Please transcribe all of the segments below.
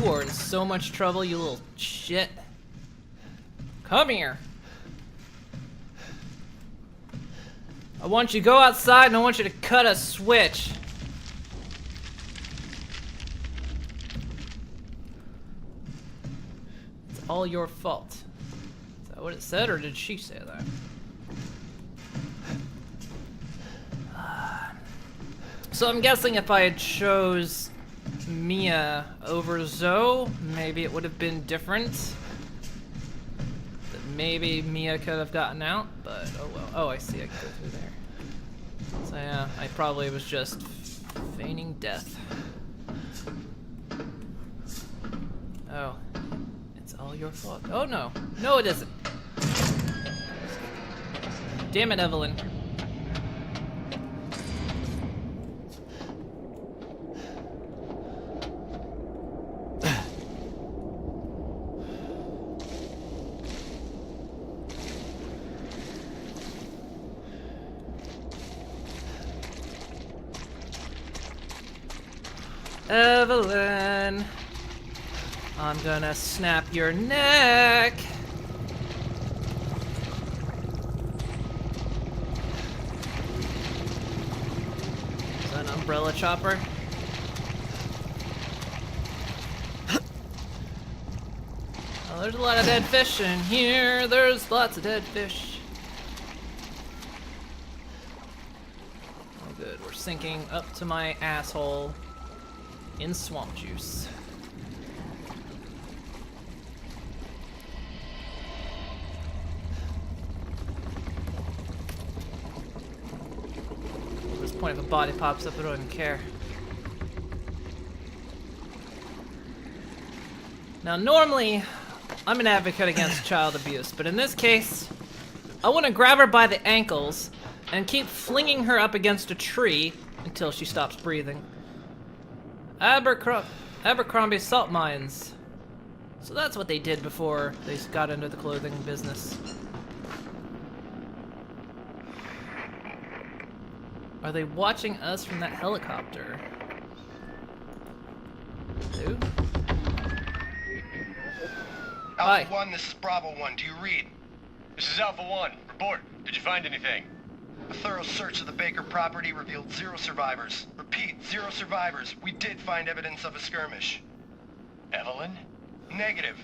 are in so much trouble, you little shit. Come here. I want you to go outside and I want you to cut a switch. It's all your fault. Is that what it said, or did she say that? So I'm guessing if I had chose Mia over Zoe, maybe it would have been different. That maybe Mia could have gotten out, but oh well. Oh, I see, I can go through there. So yeah, I probably was just feigning death. Oh, it's all your fault. Oh no, no it isn't. Damn it, Evelyn. Evelyn, I'm gonna snap your neck. Is that an umbrella chopper? Oh, there's a lot of dead fish in here. There's lots of dead fish. Oh good, we're sinking up to my asshole. In swamp juice. At this point, if a body pops up, I don't even care. Now, normally, I'm an advocate against child abuse, but in this case, I want to grab her by the ankles and keep flinging her up against a tree until she stops breathing. Abercrombie salt mines. So that's what they did before they got into the clothing business. Are they watching us from that helicopter? Who? Alpha 1, this is Bravo 1. Do you read? This is Alpha 1. Report. Did you find anything? A thorough search of the Baker property revealed 0 survivors. Repeat, 0 survivors. We did find evidence of a skirmish. Evelyn? Negative.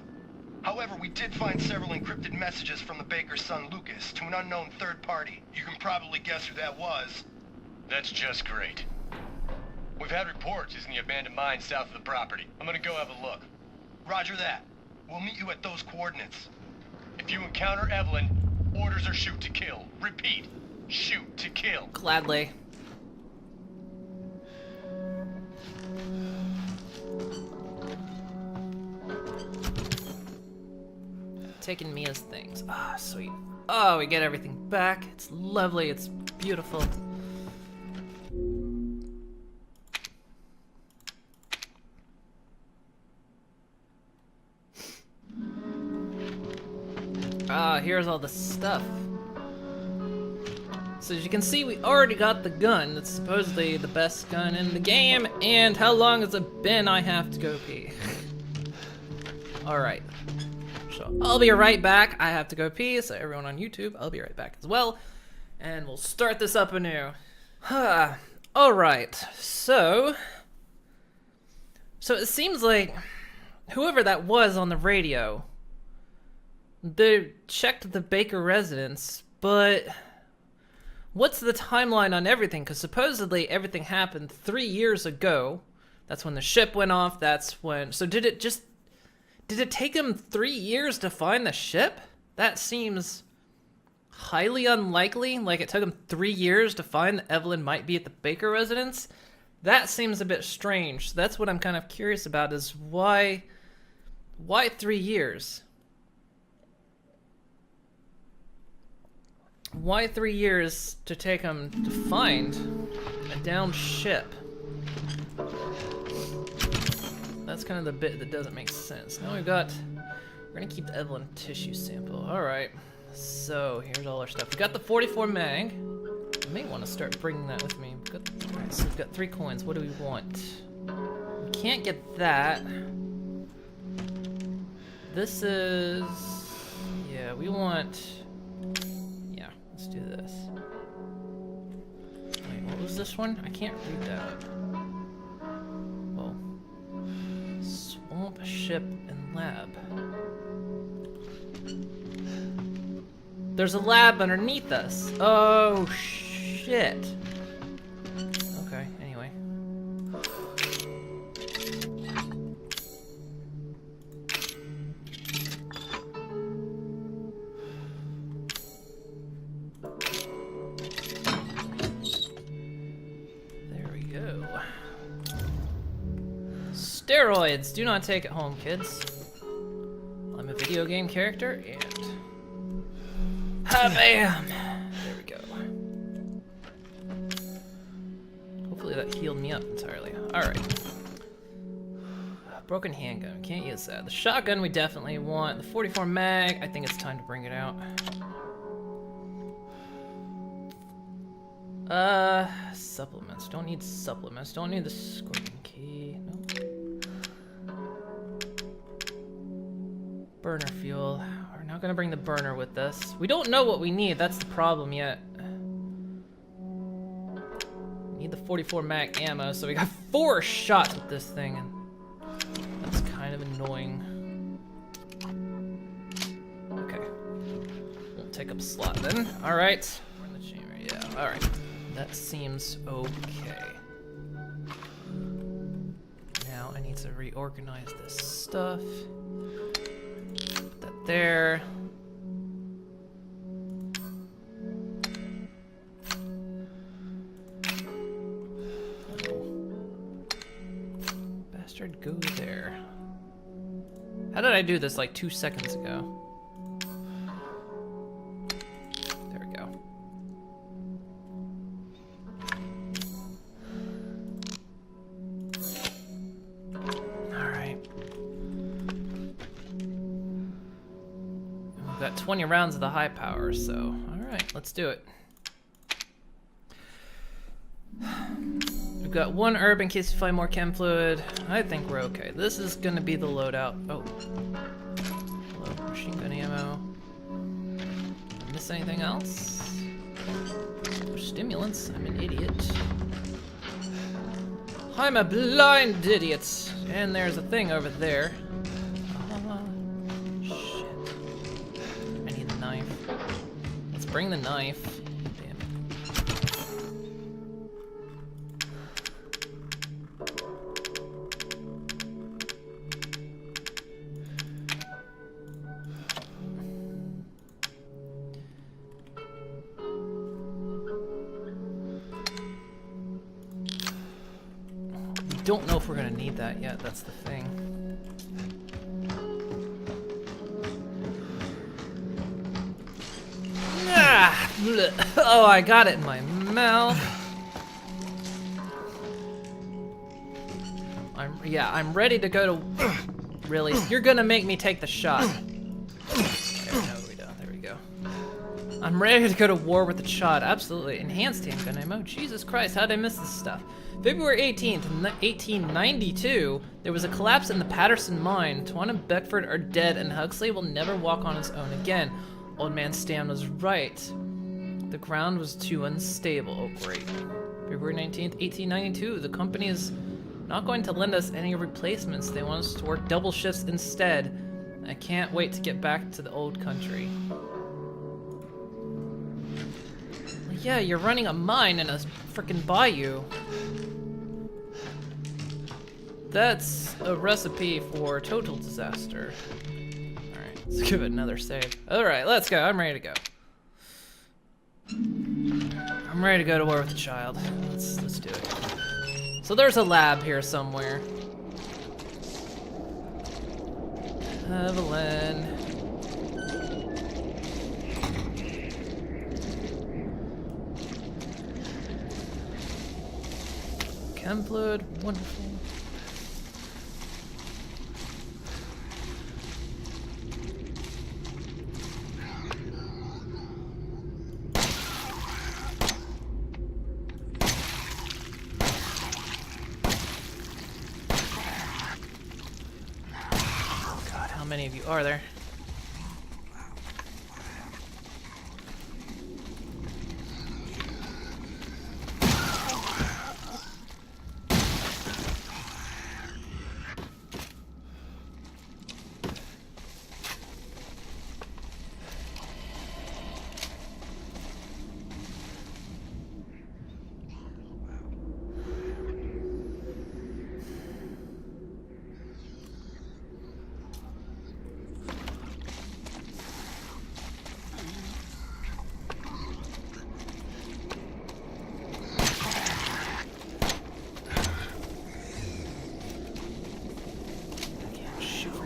However, we did find several encrypted messages from the Baker's son Lucas to an unknown third party. You can probably guess who that was. That's just great. We've had reports using the abandoned mine south of the property. I'm gonna go have a look. Roger that. We'll meet you at those coordinates. If you encounter Evelyn, orders are shoot to kill. Repeat. Shoot to kill. Gladly. Taking Mia's things. Ah, sweet. Oh, we get everything back. It's lovely. It's beautiful. Ah, here's all the stuff. So as you can see, we already got the gun. That's supposedly the best gun in the game. And how long has it been? I have to go pee. Alright. So I'll be right back. I have to go pee, so everyone on YouTube, I'll be right back as well. And we'll start this up anew. Alright, so it seems like whoever that was on the radio, they checked the Baker residence, but what's the timeline on everything? Because supposedly everything happened 3 years ago. That's when the ship went off. That's when... So did it take them 3 years to find the ship? That seems highly unlikely. Like it took them 3 years to find that Evelyn might be at the Baker residence. That seems a bit strange. So that's what I'm kind of curious about, is why 3 years? Why 3 years to take them to find a downed ship? That's kind of the bit that doesn't make sense. Now we're gonna keep the Evelyn tissue sample. Alright, so here's all our stuff. We got the 44 mag. I may want to start bringing that with me. Alright, so we've got 3 coins. What do we want? We can't get that. This is... Yeah, we want... Yeah, let's do this. Wait, what was this one? I can't read that. Whoa. Swamp, ship, and lab. There's a lab underneath us. Oh, shit. Okay, anyway. There we go. Steroids! Do not take it home, kids. I'm a video game character, and... Bam! There we go. Hopefully that healed me up entirely. Alright. Broken handgun. Can't use that. The shotgun we definitely want. The 44 mag, I think it's time to bring it out. Supplements. Don't need supplements. Don't need the scorpion key. Nope. Burner fuel. We're not gonna bring the burner with us. We don't know what we need. That's the problem yet. We need the 44 mag ammo, so we got 4 shots with this thing, and that's kind of annoying. Okay. Won't take up a slot then. All right. We're in the chamber. Yeah. All right. That seems okay. Now I need to reorganize this stuff. Put that there. Bastard, go there. How did I do this like 2 seconds ago? There we go. Alright. We've got 20 rounds of the high power, so alright, let's do it. We've got 1 herb in case we find more chem fluid. I think we're okay. This is gonna be the loadout. Oh. Hello, machine gun ammo. Did I miss anything else? No stimulants. I'm an idiot. I'm a blind idiot. And there's a thing over there. Shit. I need a knife. Let's bring the knife. Damn it. Don't know if we're gonna need that yet, that's the thing. Ah, bleh. Oh, I got it in my mouth. I'm ready to go to... Really? You're gonna make me take the shot. There, no, we don't. There we go. I'm ready to go to war with the Chad. Absolutely. Enhanced handgun ammo. Jesus Christ, how did I miss this stuff? February 18th, 1892, there was a collapse in the Patterson mine. Tuan and Beckford are dead, and Huxley will never walk on his own again. Old man Stan was right. The ground was too unstable. Oh, great. February 19th, 1892, the company is not going to lend us any replacements. They want us to work double shifts instead. I can't wait to get back to the old country. Yeah, you're running a mine in a frickin' bayou. That's a recipe for total disaster. Alright, let's give it another save. Alright, let's go. I'm ready to go. I'm ready to go to war with the child. Let's do it. So there's a lab here somewhere. Evelyn. Chem fluid, wonderful. many of you are there?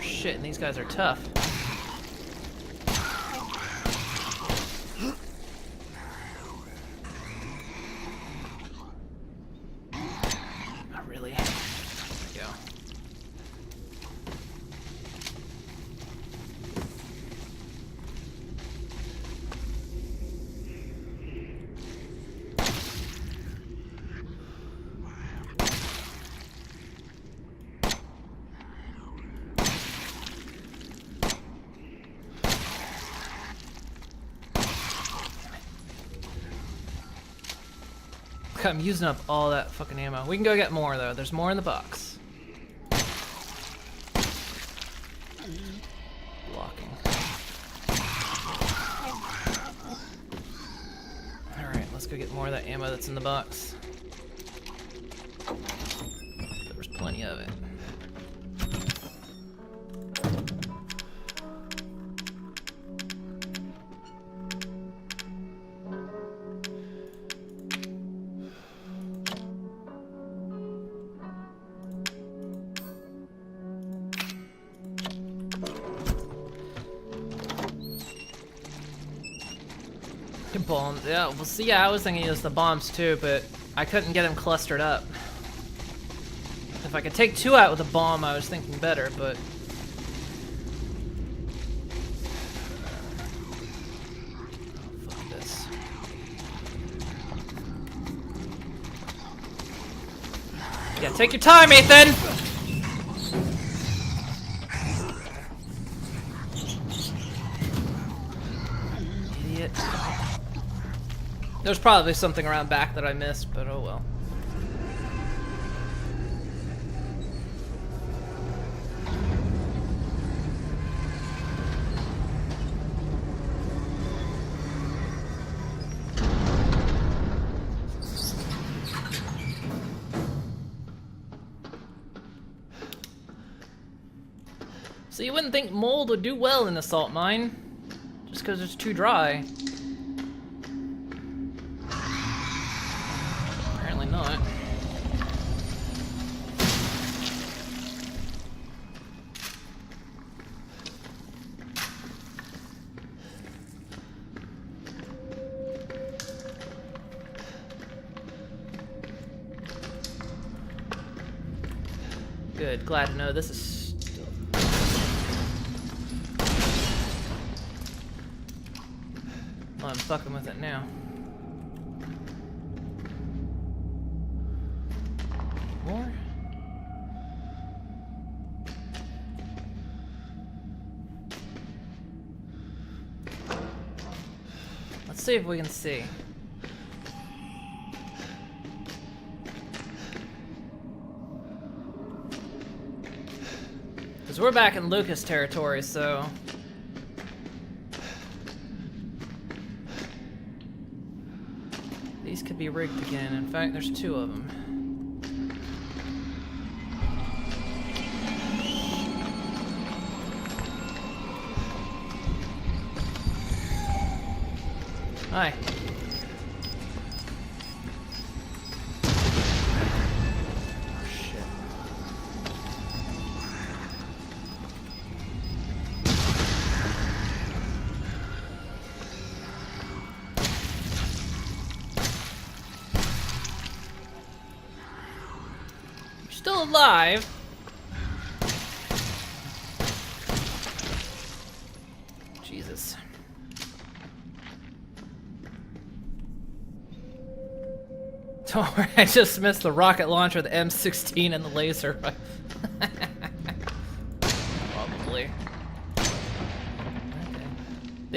Shit, and these guys are tough. Not really. There we go. I'm using up all that fucking ammo. We can go get more though. There's more in the box. Blocking. Alright, let's go get more of that ammo that's in the box. There was plenty of it. Bombs. Yeah, well, see, yeah, I was thinking it was the bombs too, but I couldn't get them clustered up. If I could take 2 out with a bomb, I was thinking better, but... Oh, fuck this. Yeah, take your time, Ethan! Idiot. There's probably something around back that I missed, but oh well. So you wouldn't think mold would do well in the salt mine, just because it's too dry. Not. Good, glad to know this is still... Oh, I'm fucking with it now. More? Let's see if we can see. Because we're back in Lucas territory, so... These could be rigged again. In fact, there's 2 of them. Hi. Oh, shit. You're still alive. Jesus. Don't worry, I just missed the rocket launcher, the M16, and the laser. Probably.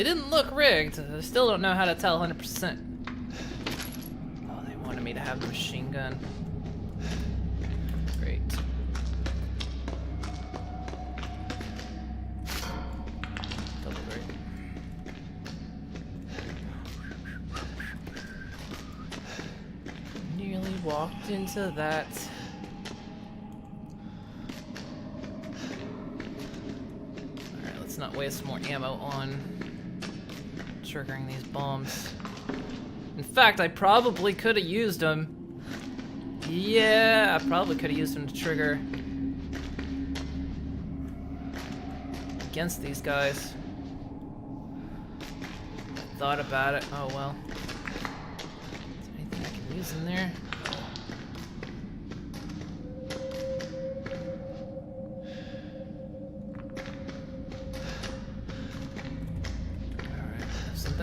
They didn't look rigged. I still don't know how to tell 100%. Oh, they wanted me to have the machine gun. Great. Double great. Nearly walked into that. Alright, let's not waste more ammo on triggering these bombs. In fact, I probably could have used them. Yeah, I probably could have used them to trigger against these guys. I thought about it. Oh well. Is there anything I can use in there?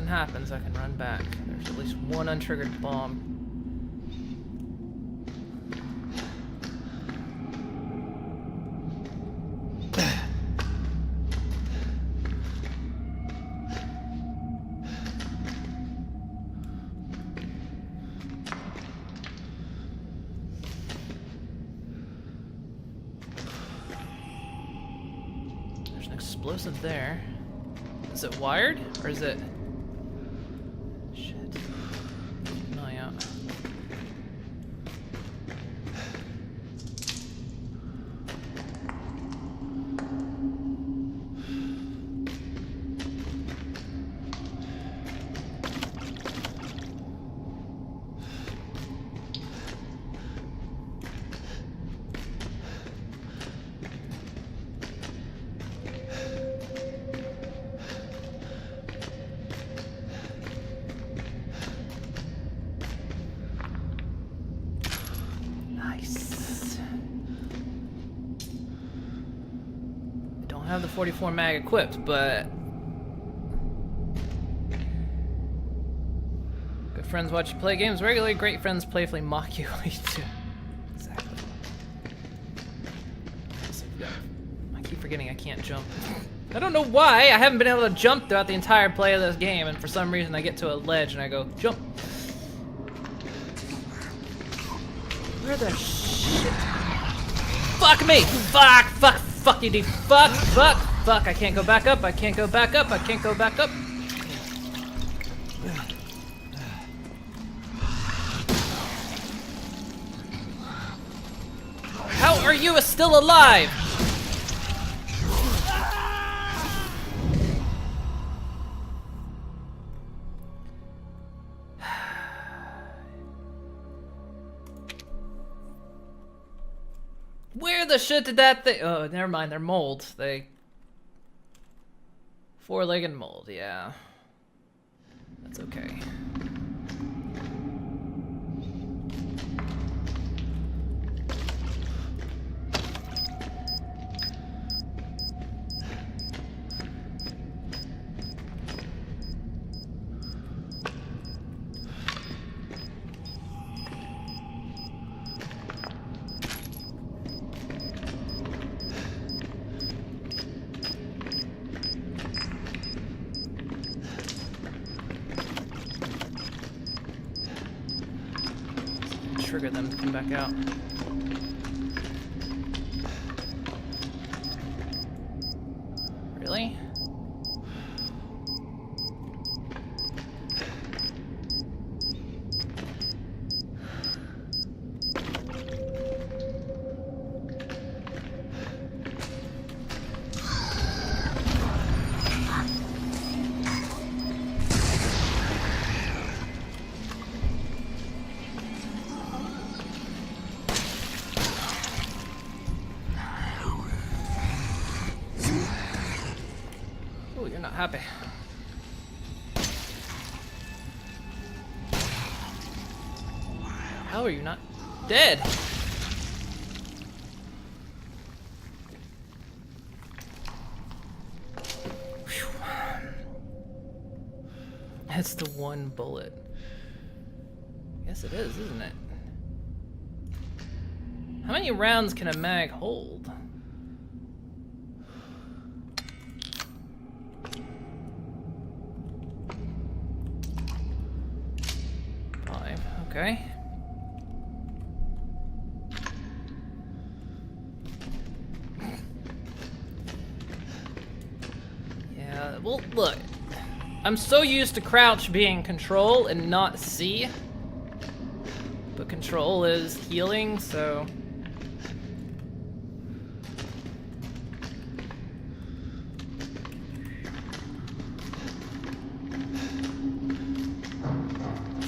Happens, I can run back. There's at least one untriggered bomb. There's an explosive there. Is it wired or is it? Have the 44 mag equipped, but good friends watch you play games regularly. Great friends playfully mock you. Exactly. I keep forgetting I can't jump. I don't know why. I haven't been able to jump throughout the entire play of this game, and for some reason I get to a ledge and I go jump. Where the shit? Fuck me! Fuck you, dude. Fuck. I can't go back up. I can't go back up. How are you still alive? Where the shit did that thing? Oh, never mind. They're mold. Four-legged mold. Yeah, that's okay. Trigger them to come back out. Really? You're not happy. How are you not dead? Whew. That's the one bullet. Yes, it is, isn't it? How many rounds can a mag hold? Okay. Yeah, well, look. I'm so used to crouch being control and not C. But control is healing, so...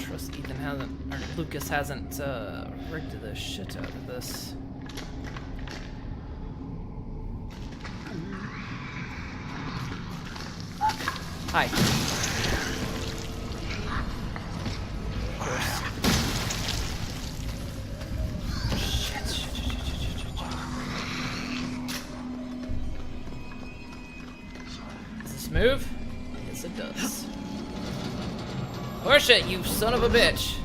Trust Ethan hasn't, or Lucas hasn't rigged the shit out of this. Hi. Of course. Does this move? Yes, it does. Push it, you son of a bitch!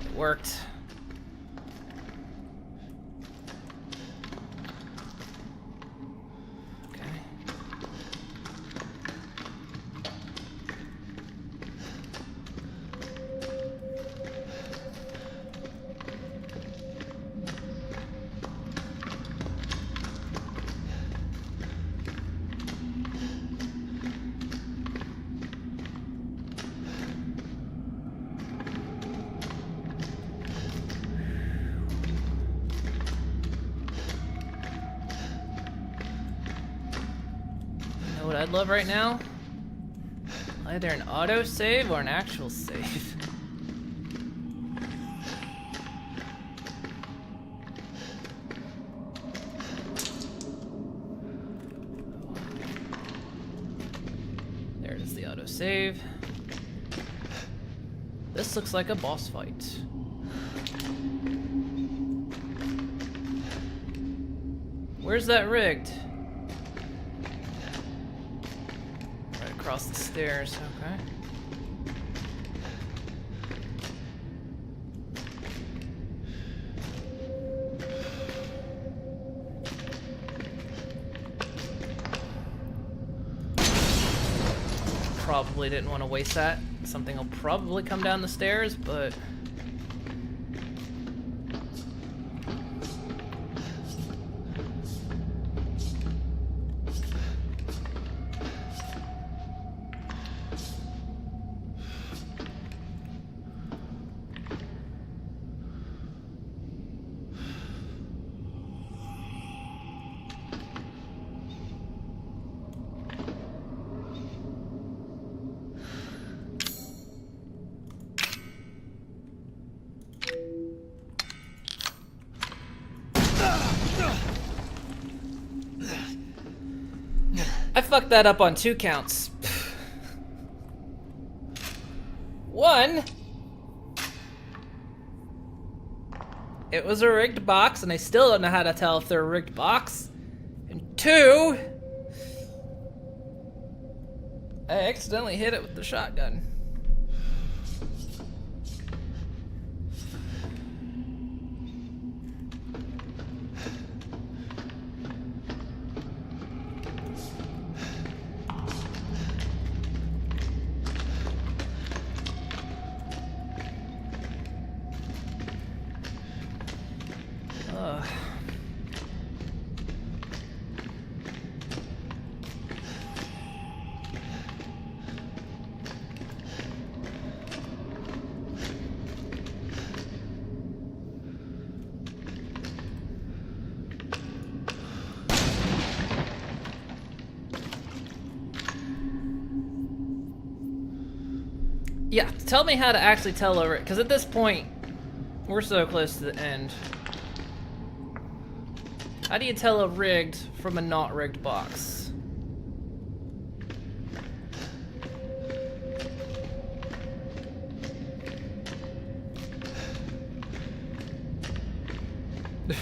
It worked. What I'd love right now? Either an auto save or an actual save. There it is, the auto save. This looks like a boss fight. Where's that rigged? Across the stairs, okay. Probably didn't want to waste that. Something will probably come down the stairs, but... I fucked that up on 2 counts. One, it was a rigged box, and I still don't know how to tell if they're a rigged box. And 2, I accidentally hit it with the shotgun. Yeah, tell me how to actually tell over it, because at this point, we're so close to the end. How do you tell a rigged from a not rigged box?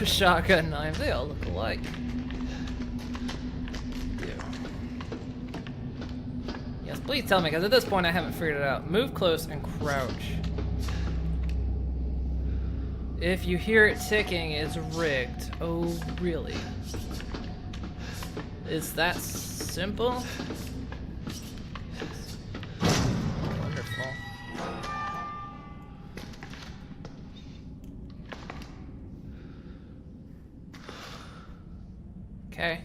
Shotgun knife, they all look alike. Yes, please tell me, because at this point I haven't figured it out. Move close and crouch. If you hear it ticking, it's rigged. Oh, really? Is that simple? Okay.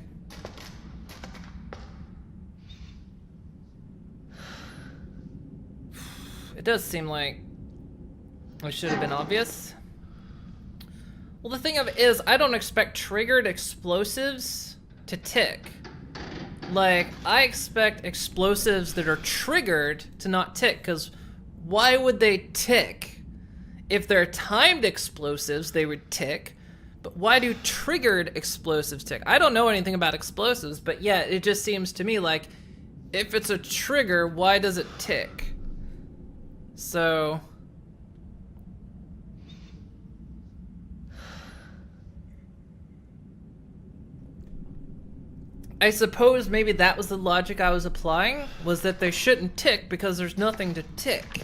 It does seem like it should have been obvious. Well, the thing of it is, I don't expect triggered explosives to tick. Like, I expect explosives that are triggered to not tick, because why would they tick? If they're timed explosives, they would tick. But why do triggered explosives tick? I don't know anything about explosives, but yeah, it just seems to me like if it's a trigger, why does it tick? So I suppose maybe that was the logic I was applying, was that they shouldn't tick because there's nothing to tick.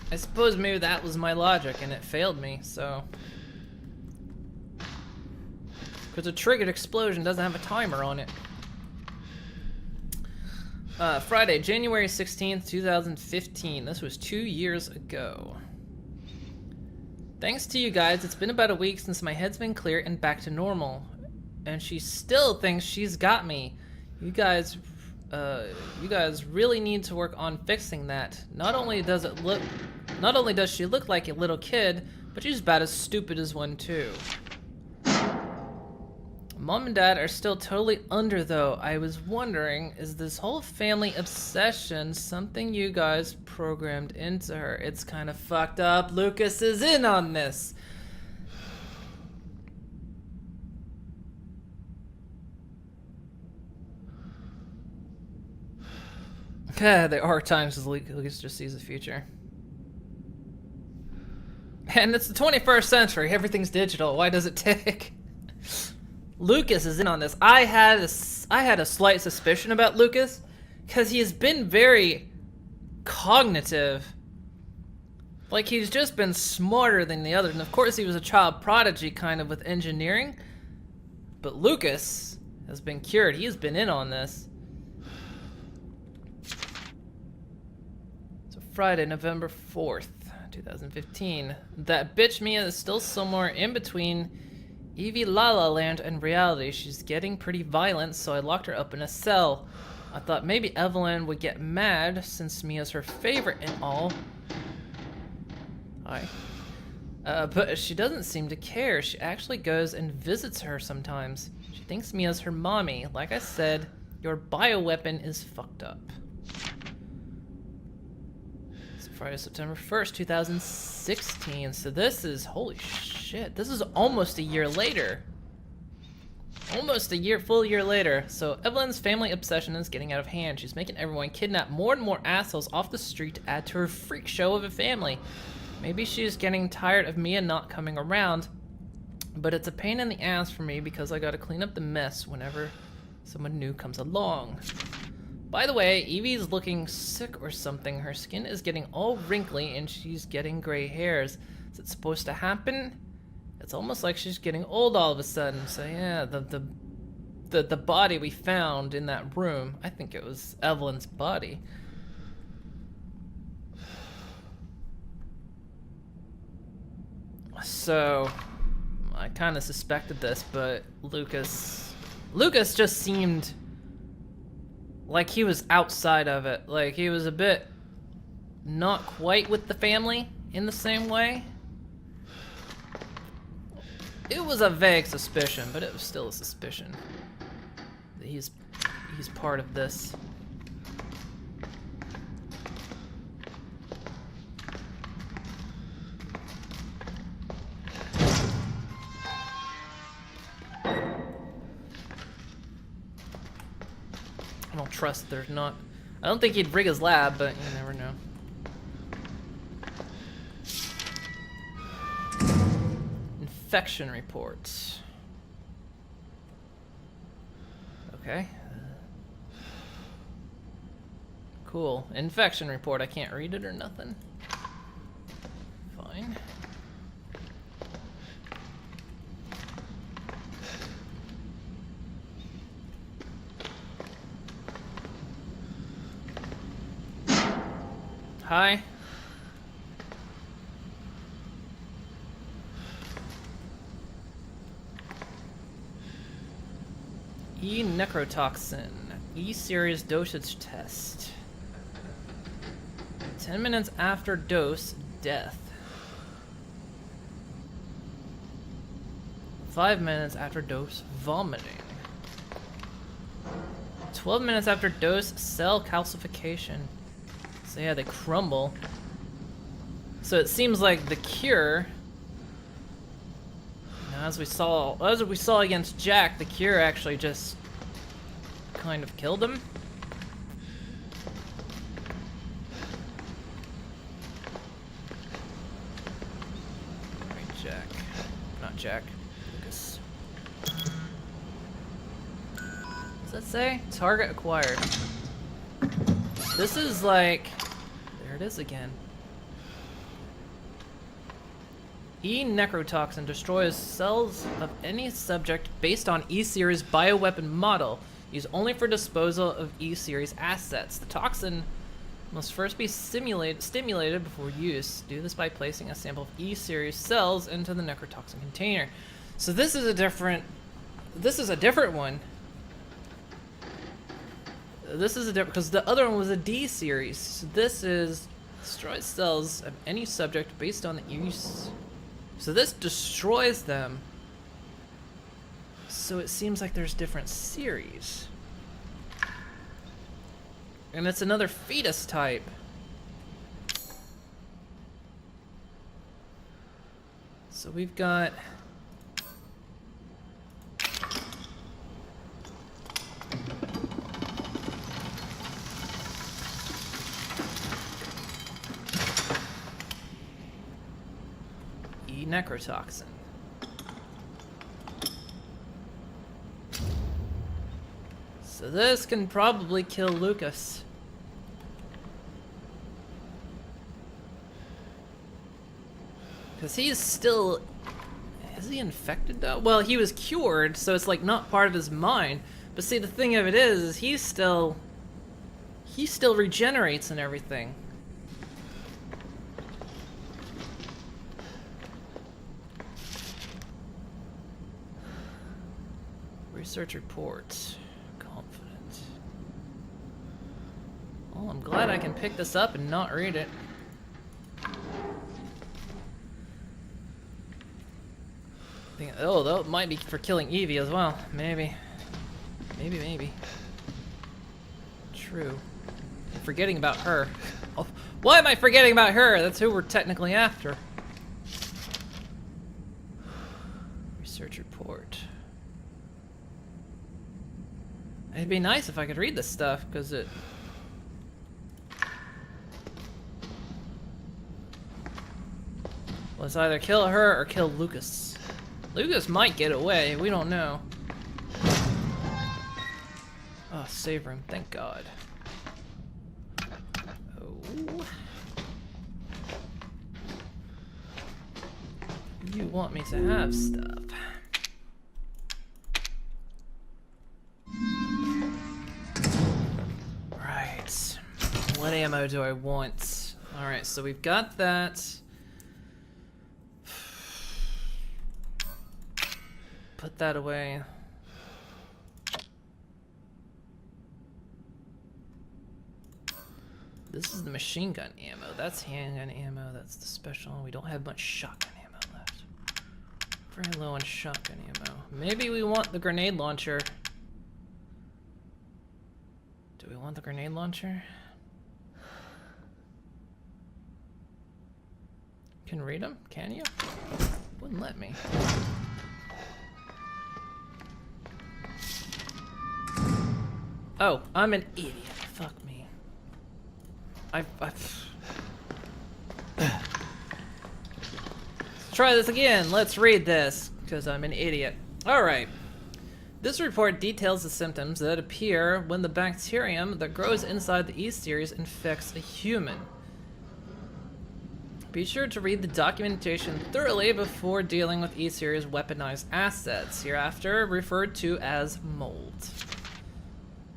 I suppose maybe that was my logic and it failed me, so. Because a triggered explosion doesn't have a timer on it. Friday, January 16th, 2015. This was 2 years ago. Thanks to you guys, it's been about a week since my head's been clear and back to normal. And she still thinks she's got me. You guys really need to work on fixing that. Not only does she look like a little kid, but she's about as stupid as one too. Mom and Dad are still totally under though. I was wondering, is this whole family obsession something you guys programmed into her? It's kind of fucked up. Lucas is in on this. There are times as Lucas just sees the future. And it's the 21st century. Everything's digital. Why does it tick? Lucas is in on this. I had a slight suspicion about Lucas because he has been very cognitive. Like, he's just been smarter than the others. And of course he was a child prodigy kind of with engineering. But Lucas has been cured. He's been in on this. So Friday, November 4th, 2015. That bitch Mia is still somewhere in between Evie La La Land and reality. She's getting pretty violent, so I locked her up in a cell. I thought maybe Evelyn would get mad since Mia's her favorite and all. Hi. But she doesn't seem to care. She actually goes and visits her sometimes. She thinks Mia's her mommy. Like I said, your bioweapon is fucked up. So Friday, September 1st, 2016. So this is, holy shit, this is almost a year later. Almost a full year later. So Evelyn's family obsession is getting out of hand. She's making everyone kidnap more and more assholes off the street to add to her freak show of a family. Maybe she's getting tired of Mia not coming around, but it's a pain in the ass for me because I gotta clean up the mess whenever someone new comes along. By the way, Evie's looking sick or something. Her skin is getting all wrinkly and she's getting gray hairs. Is it supposed to happen? It's almost like she's getting old all of a sudden. So yeah, the body we found in that room, I think it was Evelyn's body. So I kind of suspected this, but Lucas just seemed like he was outside of it. Like he was a bit not quite with the family in the same way. It was a vague suspicion, but it was still a suspicion that he's part of this. I don't trust there's not. I don't think he'd rig his lab, but you never know. Infection reports. Okay. Cool. Infection report. I can't read it or nothing. Fine. Hi. E necrotoxin. E series dosage test. 10 minutes after dose, death. 5 minutes after dose, vomiting. 12 minutes after dose, cell calcification. So yeah, they crumble. So it seems like the cure, you know, as we saw against Jack, the cure actually just kind of killed him. Right, Jack. Not Jack. Lucas. What's that say? Target acquired. This is like... There it is again. E necrotoxin destroys cells of any subject based on E-Series bioweapon model, used only for disposal of E-Series assets. The toxin must first be stimulated before use. Do this by placing a sample of E-Series cells into the necrotoxin container. So this is a different one. This is a different, because the other one was a D-Series. So this is destroys cells of any subject based on the use. So this destroys them. So it seems like there's different series. And it's another fetus type. So we've got... necrotoxin. So this can probably kill Lucas. Because he's still... Is he infected though? Well, he was cured, so it's like not part of his mind. But see, the thing of it is he still regenerates and everything. Research report. Confident. Oh, I'm glad I can pick this up and not read it. Oh, that might be for killing Evie as well. Maybe. Maybe. True. I'm forgetting about her. Oh, why am I forgetting about her? That's who we're technically after. Research report. It'd be nice if I could read this stuff, because it... Let's either kill her or kill Lucas. Lucas might get away, we don't know. Oh, save room, thank God. Oh. You want me to have stuff. What ammo do I want? Alright, so we've got that. Put that away. This is the machine gun ammo. That's handgun ammo. That's the special. We don't have much shotgun ammo left. Very low on shotgun ammo. Maybe we want the grenade launcher. Do we want the grenade launcher? Can read them? Can you? Wouldn't let me. Oh, I'm an idiot. Fuck me. Let's try this again. Let's read this, because I'm an idiot. Alright. This report details the symptoms that appear when the bacterium that grows inside the E-Series infects a human. Be sure to read the documentation thoroughly before dealing with E-Series weaponized assets, hereafter referred to as mold.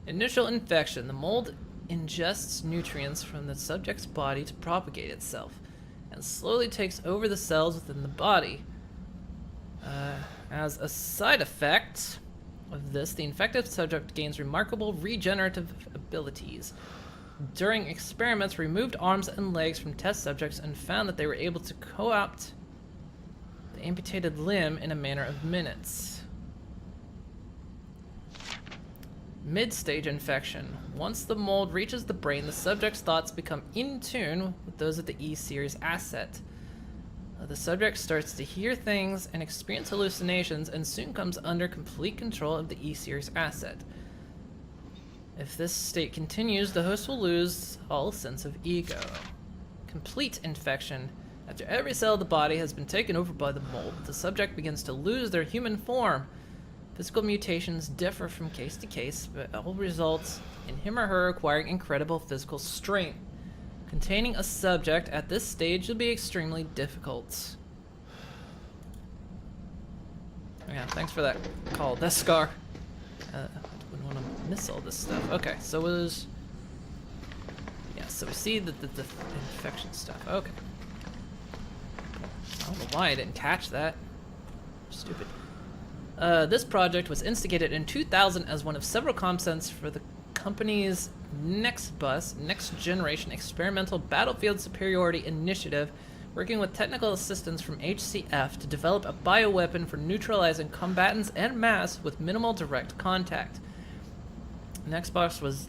Initial infection. The mold ingests nutrients from the subject's body to propagate itself, and slowly takes over the cells within the body. As a side effect, of this, the infected subject gains remarkable regenerative abilities. During experiments, removed arms and legs from test subjects and found that they were able to co-opt the amputated limb in a matter of minutes. Mid-stage infection. Once the mold reaches the brain, the subject's thoughts become in tune with those of the E-series asset. The subject starts to hear things and experience hallucinations and soon comes under complete control of the E-series asset. If this state continues, the host will lose all sense of ego. Complete infection. After every cell of the body has been taken over by the mold, the subject begins to lose their human form. Physical mutations differ from case to case, but all results in him or her acquiring incredible physical strength. Containing a subject at this stage will be extremely difficult. Yeah, thanks for that call, Deskar. Wouldn't want to miss all this stuff. Okay, so it was... Yeah, so we see the infection stuff. Okay. I don't know why I didn't catch that. Stupid. This project was instigated in 2000 as one of several concepts for the company's NextBus, Next Generation Experimental Battlefield Superiority Initiative, working with technical assistance from HCF to develop a bioweapon for neutralizing combatants en masse with minimal direct contact. NextBus was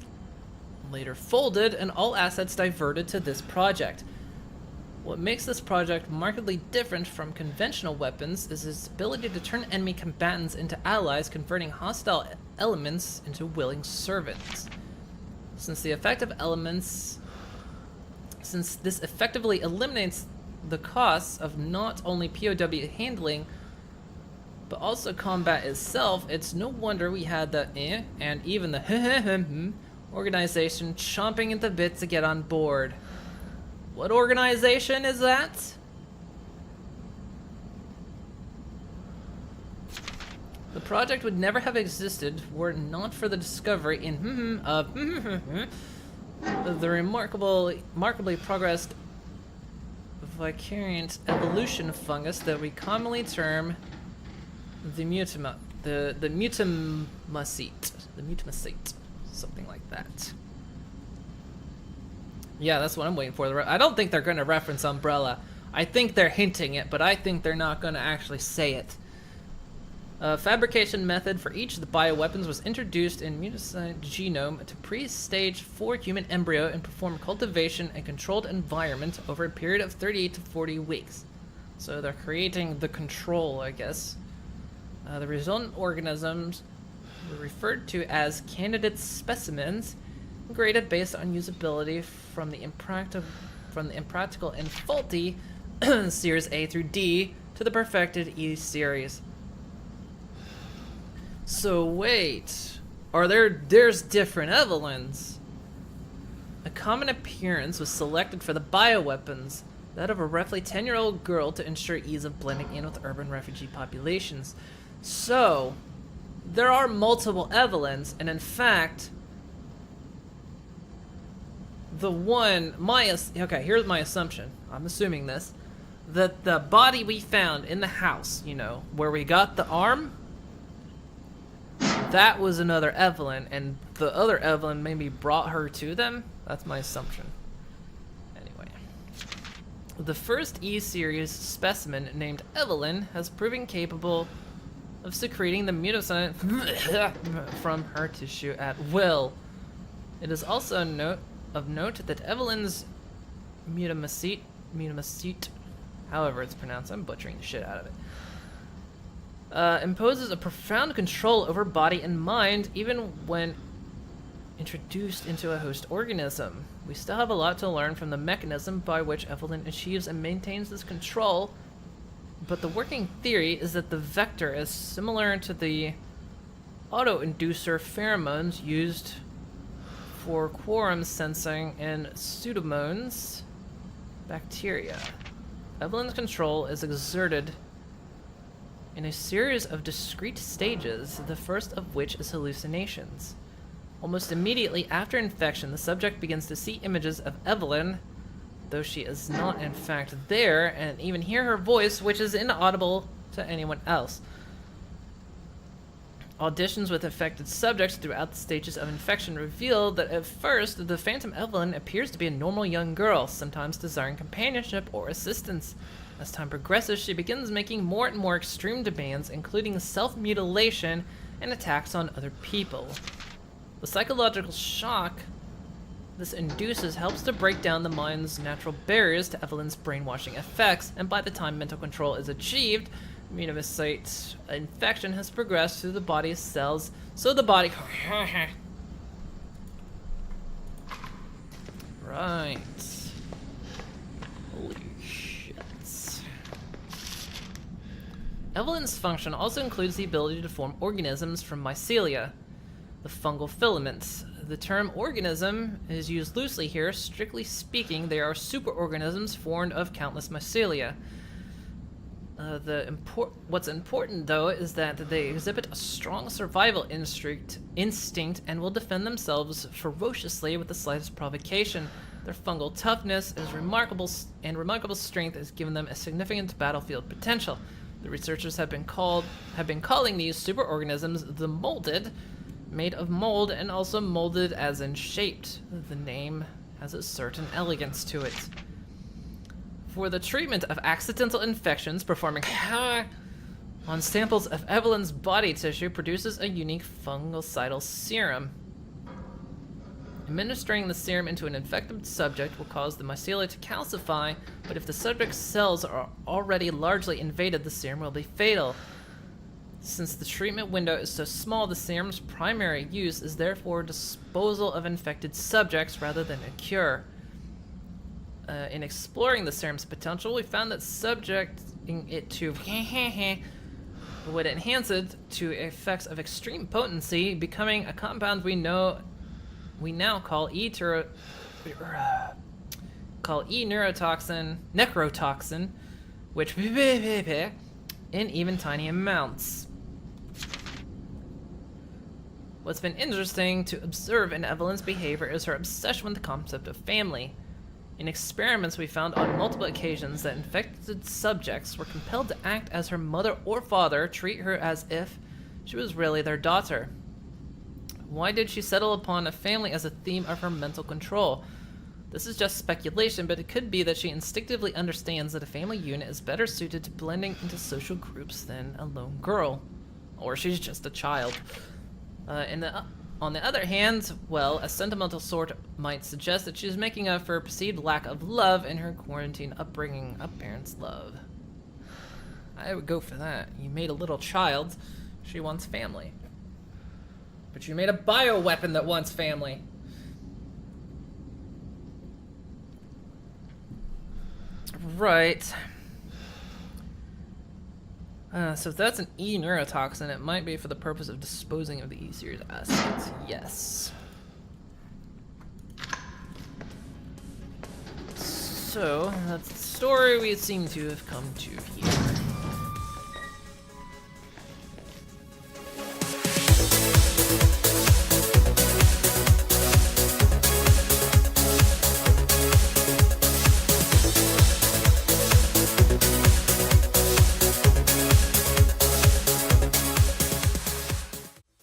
later folded and all assets diverted to this project. What makes this project markedly different from conventional weapons is its ability to turn enemy combatants into allies, converting hostile elements into willing servants. Since this effectively eliminates the costs of not only POW handling, but also combat itself, it's no wonder we had the and even the organization chomping at the bit to get on board. What organization is that? The project would never have existed were it not for the discovery in of the remarkably progressed vicariant evolution fungus that we commonly term the mutimacete, something like that. Yeah, that's what I'm waiting for. I don't think they're going to reference Umbrella. I think they're hinting it, but I think they're not going to actually say it. A fabrication method for each of the bioweapons was introduced in Muticide genome to pre-stage 4 human embryo and perform cultivation in controlled environment over a period of 38 to 40 weeks. So they're creating the control, I guess. The resultant organisms were referred to as candidate specimens, graded based on usability from the impractical and faulty Series A through D to the perfected E series. So wait, there's different Evelyns. A common appearance was selected for the bioweapons, that of a roughly 10-year-old girl to ensure ease of blending in with urban refugee populations. So, there are multiple Evelyns, and in fact, okay, here's my assumption. I'm assuming this. That the body we found in the house, where we got the arm, that was another Evelyn, and the other Evelyn maybe brought her to them. That's my assumption. Anyway. The first E-series specimen, named Evelyn, has proven capable of secreting the muticide from her tissue at will. It is also of note that Evelyn's mutimacete, however it's pronounced, I'm butchering the shit out of it, imposes a profound control over body and mind, even when introduced into a host organism. We still have a lot to learn from the mechanism by which Evelyn achieves and maintains this control, but the working theory is that the vector is similar to the auto-inducer pheromones used for quorum sensing in Pseudomonas bacteria. Evelyn's control is exerted in a series of discrete stages, the first of which is hallucinations. Almost immediately after infection, the subject begins to see images of Evelyn, though she is not in fact there, and even hear her voice, which is inaudible to anyone else. Auditions with affected subjects throughout the stages of infection reveal that at first, the Phantom Evelyn appears to be a normal young girl, sometimes desiring companionship or assistance. As time progresses, she begins making more and more extreme demands, including self-mutilation and attacks on other people. The psychological shock this induces helps to break down the mind's natural barriers to Evelyn's brainwashing effects, and by the time mental control is achieved, immunocyte infection has progressed through the body's cells, so the body... Right. Holy shit. Evelyn's function also includes the ability to form organisms from mycelia, the fungal filaments. The term organism is used loosely here. Strictly speaking, they are superorganisms formed of countless mycelia. What's important, though, is that they exhibit a strong survival instinct and will defend themselves ferociously with the slightest provocation. Their fungal toughness is remarkable strength has given them a significant battlefield potential. The researchers have been calling these superorganisms the molded, made of mold, and also molded as in shaped. The name has a certain elegance to it. For the treatment of accidental infections, performing on samples of Evelyn's body tissue produces a unique fungicidal serum. Administering the serum into an infected subject will cause the mycelia to calcify, but if the subject's cells are already largely invaded, the serum will be fatal. Since the treatment window is so small, the serum's primary use is therefore disposal of infected subjects rather than a cure. In exploring the serum's potential, we found that subjecting it to would enhance it to effects of extreme potency, becoming a compound we now call necrotoxin, which in even tiny amounts. What's been interesting to observe in Evelyn's behavior is her obsession with the concept of family. In experiments, we found on multiple occasions that infected subjects were compelled to act as her mother or father, treat her as if she was really their daughter. Why did she settle upon a family as a theme of her mental control? This is just speculation, but it could be that she instinctively understands that a family unit is better suited to blending into social groups than a lone girl. Or she's just a child. On the other hand, well, a sentimental sort might suggest that she's making up for a perceived lack of love in her quarantine upbringing of parents' love. I would go for that. You made a little child, she wants family. But you made a bioweapon that wants family. Right. So if that's an E neurotoxin, it might be for the purpose of disposing of the E series acids. Yes. So that's the story we seem to have come to here.